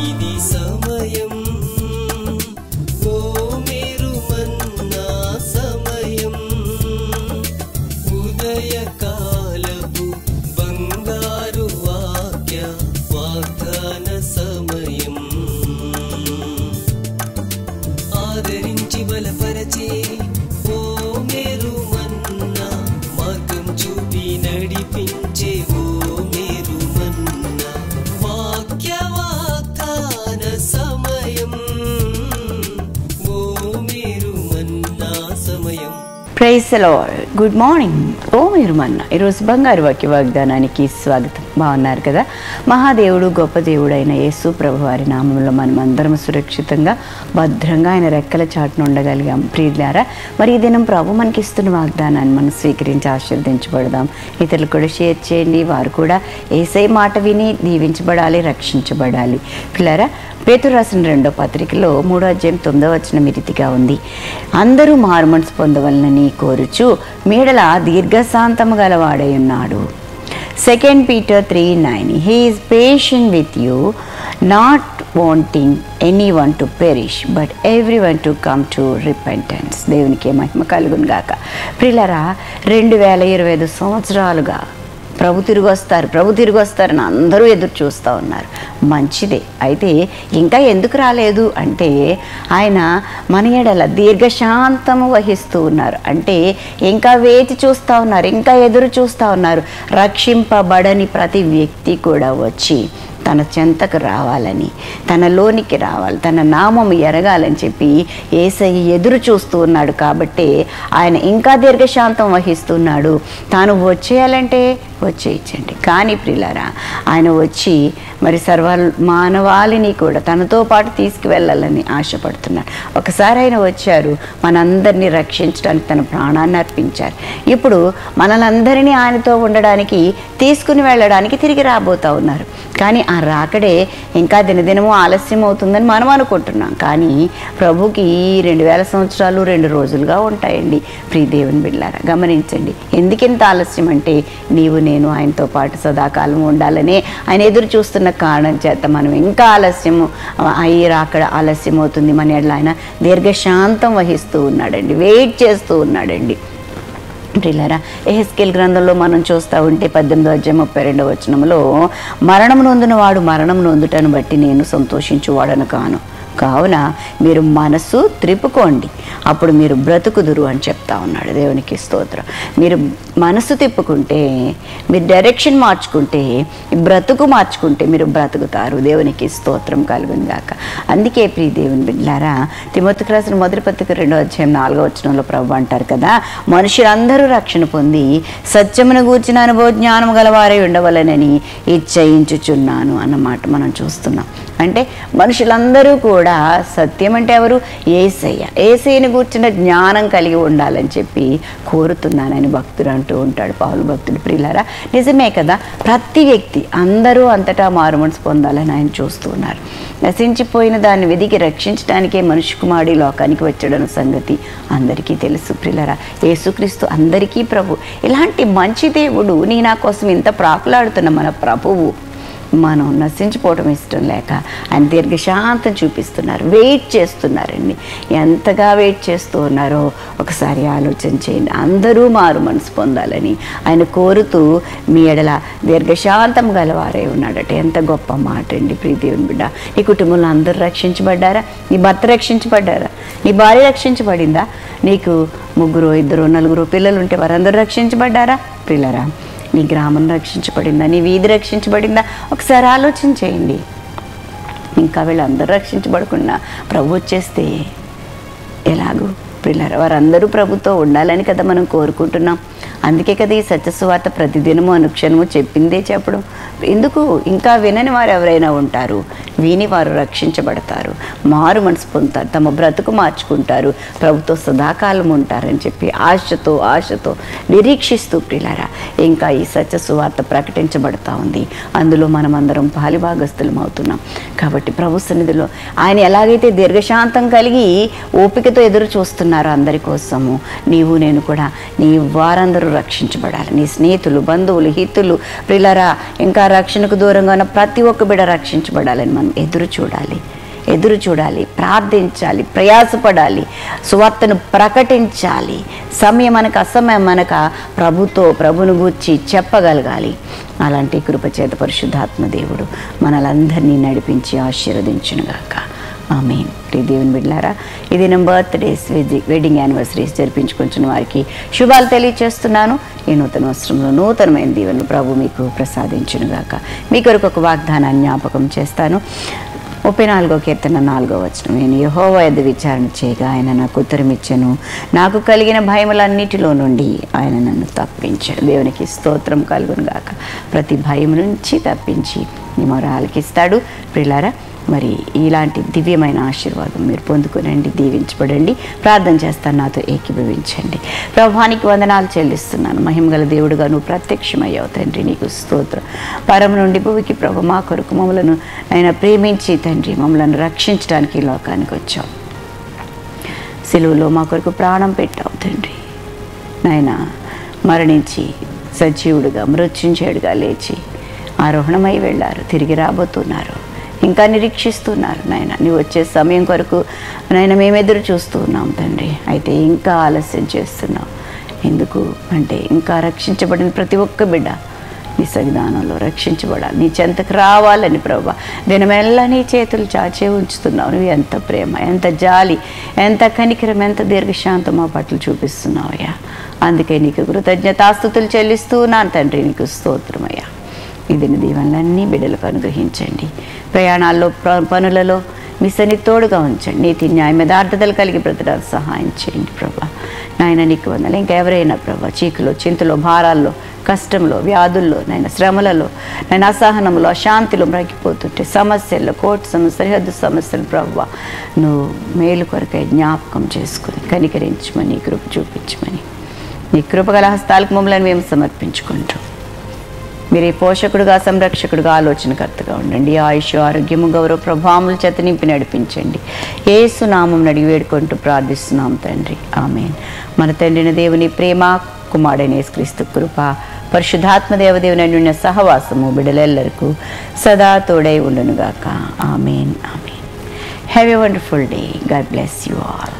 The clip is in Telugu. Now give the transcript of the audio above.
ఇది సమయం, ఓ మీరు మన్నా సమయం, ఉదయకాలపు బంగారు వాగ్దాన సమయం. ఆదరించి బలపరచే ఓ మీరు మన్నా, మార్గం చూపి నడిపించే ఓ మీరు మన్నా, వాగ్దాన సమయం, ఓ మీరు మన్నా సమయం. Praise the lord. Good morning. ఓ మీరు మన్నా. ఈరోజు బంగారు వాక్య వాగ్దానానికి స్వాగతం. బాగున్నారు కదా? మహాదేవుడు గొప్ప దేవుడైన యేసు ప్రభు వారి నామంలో మనం అందరం సురక్షితంగా భద్రంగా ఆయన రెక్కల చాటును ఉండగలిగాం. ప్రియులారా, మరి ఈ దినం ప్రభు మనకి ఇస్తున్న వాగ్దానాన్ని మనం స్వీకరించి ఆశీర్వదించబడదాం. ఇతరులు కూడా షేర్ చేయండి, వారు కూడా యేసయ్య మాట విని దీవించబడాలి, రక్షించబడాలి. పిల్లారా, పేతురు రాసిన 2వ పత్రికలో 3వ అధ్యాయం 9వ వచనం ఈ రీతిగా ఉంది. అందరూ మారుమనసు పొందవలనని కోరుచు మీడల దీర్ఘశాంతము గలవాడై ఉన్నాడు. 2 Peter 3:9 He is patient with you, not wanting anyone to perish, but everyone to come to repentance. దేవునికి మహిమ కలుగును గాక. ప్రియులారా, 2025 సంవత్సరాలుగా ప్రభు తిరిగి వస్తారని అందరూ ఎదురు చూస్తూ ఉన్నారు. మంచిదే. అయితే ఇంకా ఎందుకు రాలేదు అంటే ఆయన మన ఎడల దీర్ఘశాంతము వహిస్తూ ఉన్నారు. అంటే ఇంకా వేచి చూస్తూ ఉన్నారు, ఇంకా ఎదురు చూస్తూ ఉన్నారు. రక్షింపబడని ప్రతి వ్యక్తి కూడా వచ్చి తన చెంతకు రావాలని, తనలోనికి రావాలి, తన నామము ఎరగాలని చెప్పి యేసయ్య ఎదురు చూస్తూ ఉన్నాడు. కాబట్టి ఆయన ఇంకా దీర్ఘశాంతం వహిస్తున్నాడు. తాను వచ్చేయాలంటే వచ్చేయించండి. కానీ ప్రియులారా, ఆయన వచ్చి మరి మానవాళిని కూడా తనతో పాటు తీసుకువెళ్ళాలని ఆశపడుతున్నాడు. ఒకసారి ఆయన వచ్చారు, మనందరినీ రక్షించడానికి తన ప్రాణాన్ని అర్పించారు. ఇప్పుడు మనలందరినీ ఆయనతో ఉండడానికి, తీసుకుని వెళ్ళడానికి తిరిగి రాబోతూ ఉన్నారు. కానీ ఆ రాకడే ఇంకా దినదినము ఆలస్యం అవుతుందని మనం అనుకుంటున్నాం. కానీ ప్రభుకి 2000 సంవత్సరాలు 2 రోజులుగా ఉంటాయండి. ప్రియ దేవుని బిడ్డలారా, గమనించండి. ఎందుకింత ఆలస్యం అంటే నీవు నేను ఆయనతో పాటు సదాకాలం ఉండాలనే ఆయన ఎదురు చూస్తున్న కారణం చేత మనం ఇంకా ఆలస్యము అయ్యి రాకడ ఆలస్యం అవుతుంది. మన ఎడల ఆయన దీర్ఘశాంతం వహిస్తూ ఉన్నాడండి, వెయిట్ చేస్తూ ఉన్నాడండి. ప్రియులారా, యెహెజ్కేలు గ్రంథంలో మనం చూస్తూ ఉంటే 18వ అధ్యాయం 32వ వచనంలో మరణము నొందిన వాడు మరణం నొందుటను బట్టి నేను సంతోషించువాడను కాను, కావున మీరు మనసు త్రిప్పుకోండి, అప్పుడు మీరు బ్రతుకుదురు అని చెప్తా ఉన్నాడు. దేవునికి స్తోత్రం. మీరు మనసు తిప్పుకుంటే, మీరు డైరెక్షన్ మార్చుకుంటే, బ్రతుకు మార్చుకుంటే మీరు బ్రతుకుతారు. దేవునికి స్తోత్రం కలుగును గాక. అందుకే ప్రియ దేవుని బిడ్డలారా, తిమోతికి రాసిన మొదటి పత్రిక 2వ అధ్యాయం 4వ వచనంలో ప్రభు అంటారు కదా, మనుషులందరూ రక్షణ పొంది సత్యమును గూర్చిన అనుభవ జ్ఞానము గలవారై ఉండవలనని ఇచ్చయించుచున్నాను అన్నమాట మనం చూస్తున్నాం. అంటే మనుషులందరూ కూడా, సత్యం అంటే ఎవరు? యేసయ్యను గూర్చిన జ్ఞానం కలిగి ఉండాలని చెప్పి కోరుతున్నానని భక్తుడు అంటూ ఉంటాడు, పౌలు భక్తుడు. ప్రియులారా, నిజమే కదా. ప్రతి వ్యక్తి అందరూ అంతటా మారుమనసు పొందాలని ఆయన చూస్తూ ఉన్నారు. నశించిపోయిన దాన్ని వెదికి రక్షించడానికే మనుష్య కుమారుడు లోకానికి వచ్చాడన్న సంగతి అందరికీ తెలుసు. ప్రియులారా, యేసుక్రీస్తు అందరికీ ప్రభు. ఇలాంటి మంచి దేవుడు నీ నా కోసం ఇంత ప్రాకులాడుతున్న మన ప్రభువు మనం నశించిపోవడం ఇష్టం లేక ఆయన దీర్ఘశాంతం చూపిస్తున్నారు, వెయిట్ చేస్తున్నారండి. ఎంతగా వెయిట్ చేస్తూ ఉన్నారో ఒకసారి ఆలోచన చేయండి. అందరూ మారు మనసు పొందాలని ఆయన కోరుతూ మీ ఎడల దీర్ఘశాంతం గలవారై ఉన్నాడట. ఎంత గొప్ప మాట అండి ప్రియ దేవుని బిడ్డ. నీ కుటుంబంలో అందరూ రక్షించబడ్డారా? నీ భర్త రక్షించబడ్డారా? నీ భార్య రక్షించబడిందా? నీకు 3, 2, 4 పిల్లలు ఉంటే వారందరూ రక్షించబడ్డారా? పిల్లరా, నీ గ్రామం రక్షించబడిందా? నీ వీధి రక్షించబడిందా? ఒకసారి ఆలోచన చేయండి. ఇంకా వీళ్ళందరూ రక్షించబడకుండా ప్రభు వచ్చేస్తే ఎలాగూ? ప్రియులారా, వారందరూ ప్రభుతో ఉండాలని కదా మనం కోరుకుంటున్నాం. అందుకే కదా ఈ సత్యసువార్త ప్రతిదినము అనుక్షణము చెప్పిందే చెప్పడం. ఎందుకు? ఇంకా వినని వారు ఎవరైనా ఉంటారు, విని వారు రక్షించబడతారు, మారు మనసు పొందుతారు, తమ బ్రతుకు మార్చుకుంటారు, ప్రభుతో సదాకాలం ఉంటారని చెప్పి ఆశతో నిరీక్షిస్తూ ప్రియులారా ఇంకా ఈ సత్యసువార్త ప్రకటించబడతా ఉంది. అందులో మనమందరం పాలిభాగస్తులం అవుతున్నాం. కాబట్టి ప్రభు సన్నిధిలో ఆయన ఎలాగైతే దీర్ఘశాంతం కలిగి ఓపికతో ఎదురు చూస్తున్నారో అందరి కోసము, నీవు నేను కూడా నీ వారందరూ రక్షించబడాలి. నీ స్నేహితులు, బంధువులు, హితులు, ప్రియులరా, ఇంకా రక్షణకు దూరంగా ఉన్న ప్రతి ఒక్క బిడ్డ రక్షించబడాలని మనం ఎదురు చూడాలి, ప్రార్థించాలి, ప్రయాసపడాలి, సువార్తను ప్రకటించాలి. సమయం అనక అసమయం అనక ప్రభును గూర్చి చెప్పగలగాలి. అలాంటి కృపచేత పరిశుద్ధాత్మ దేవుడు మనలందరినీ నడిపించి ఆశీర్వదించునుగాక. ఆమేన్. దేవుని బిడ్డలారా, ఇది నా బర్త్డేస్, వెడ్డింగ్ యానివర్సరీస్ జరిపించుకుంటున్న వారికి శుభాలు తెలియచేస్తున్నాను. ఈ నూతన వస్త్రంలో నూతనమైన దీవెనలు ప్రభు మీకు ప్రసాదించునుగాక. మీ కొరకు ఒక వాగ్దానాన్ని జ్ఞాపకం చేస్తాను. 34వ కీర్తన 4వ వచనం. నేను యెహోవా యొద్ద విచారణ చేయగా ఆయన నాకు ఉత్తరమిచ్చెను, నాకు కలిగిన భయములన్నిటిలో నుండి ఆయన నన్ను తప్పించాడు. దేవునికి స్తోత్రం కలుగునుగాక. ప్రతి భయం నుంచి తప్పించి నీ మొర ఆలకిస్తాడు. ప్రియులారా, మరి ఇలాంటి దివ్యమైన ఆశీర్వాదం మీరు పొందుకునండి, దీవించబడండి. ప్రార్థన చేస్తాను, నాతో ఏకీభవించండి. ప్రభువానికి వందనాలు చెల్లిస్తున్నాను. మహిమగల దేవుడుగా నువ్వు ప్రత్యక్షమయ్యావు తండ్రి, నీకు స్తోత్రం. పరమ నుండి భూమికి ప్రభు మా కొరకు మమ్మలను ఆయన ప్రేమించి తండ్రి మమ్మల్ని రక్షించడానికి ఈ లోకానికి వచ్చావు. సిలువలో మా కొరకు ప్రాణం పెట్టావు తండ్రి. నాయన మరణించి సజీవుడుగా మృత్యుంజయుడుగా లేచి ఆరోహణమై వెళ్ళారు, తిరిగి రాబోతున్నారు, ఇంకా నిరీక్షిస్తున్నారు. నాయన నీవు వచ్చే సమయం కొరకు నాయన మేము ఎదురు చూస్తూ ఉన్నాం తండ్రి. అయితే ఇంకా ఆలస్యం చేస్తున్నాం. ఎందుకు అంటే ఇంకా రక్షించబడిన ప్రతి ఒక్క బిడ్డ నీ సన్నిధానంలో రక్షించబడాలి, నీ చెంతకు రావాలని ప్రభా దినమెల్లా నీ చేతులు చాచే ఉంచుతున్నావు. నువ్వు ఎంత ప్రేమ, ఎంత జాలి, ఎంత కనికరం, ఎంత దీర్ఘశాంతం మా పట్ల చూపిస్తున్నావయ్యా. అందుకే నీకు కృతజ్ఞతాస్తుతులు చెల్లిస్తూ ఉన్నాను తండ్రి, నీకు స్తోత్రమయ్యా. ఇది దీవెనలన్నీ బిడ్డలకు అనుగ్రహించండి. ప్రయాణాల్లో, పనులలో మీ సన్ని తోడుగా ఉంచండి. నీతి న్యాయ యథార్థతలు కలిగి బ్రతకడానికి సహాయం చేయండి ప్రభా. నాయన నీకు వందలు. ఇంకెవరైనా ప్రభా చీకులో, చింతలో, భారాల్లో, కష్టంలో, వ్యాధుల్లో, నాయన శ్రమలలో, నేను అసహనంలో, అశాంతిలో మ్రగిపోతుంటే, సమస్యల్లో, కోర్టు సమస్య, సరిహద్దు సమస్యలు ప్రభా నువ్వు మేలు కొరకై జ్ఞాపకం చేసుకుని కనికరించమని, నీ కృప చూపించమని, నీ కృపగల హస్తాలకు మమ్మల్ని మేము సమర్పించుకుంటాం. మీరే పోషకుడుగా, సంరక్షకుడుగా, ఆలోచనకర్తగా ఉండండి. ఆయుష్, ఆరోగ్యము, గౌరవ ప్రభావముల చేత నింపి నడిపించండి. యేసు నామం అడిగి వేడుకుంటూ ప్రార్థిస్తున్నాం తండ్రి, ఆమేన్. మన తండ్రిని దేవుని ప్రేమ, కుమారుడైన యేసుక్రీస్తు కృప, పరిశుద్ధాత్మ దేవదేవుని అన్యోన్య సహవాసము బిడ్డలెల్లరికూ సదా తోడై ఉండునుగాక. ఆమేన్, ఆమేన్. Have a wonderful day. God bless you all.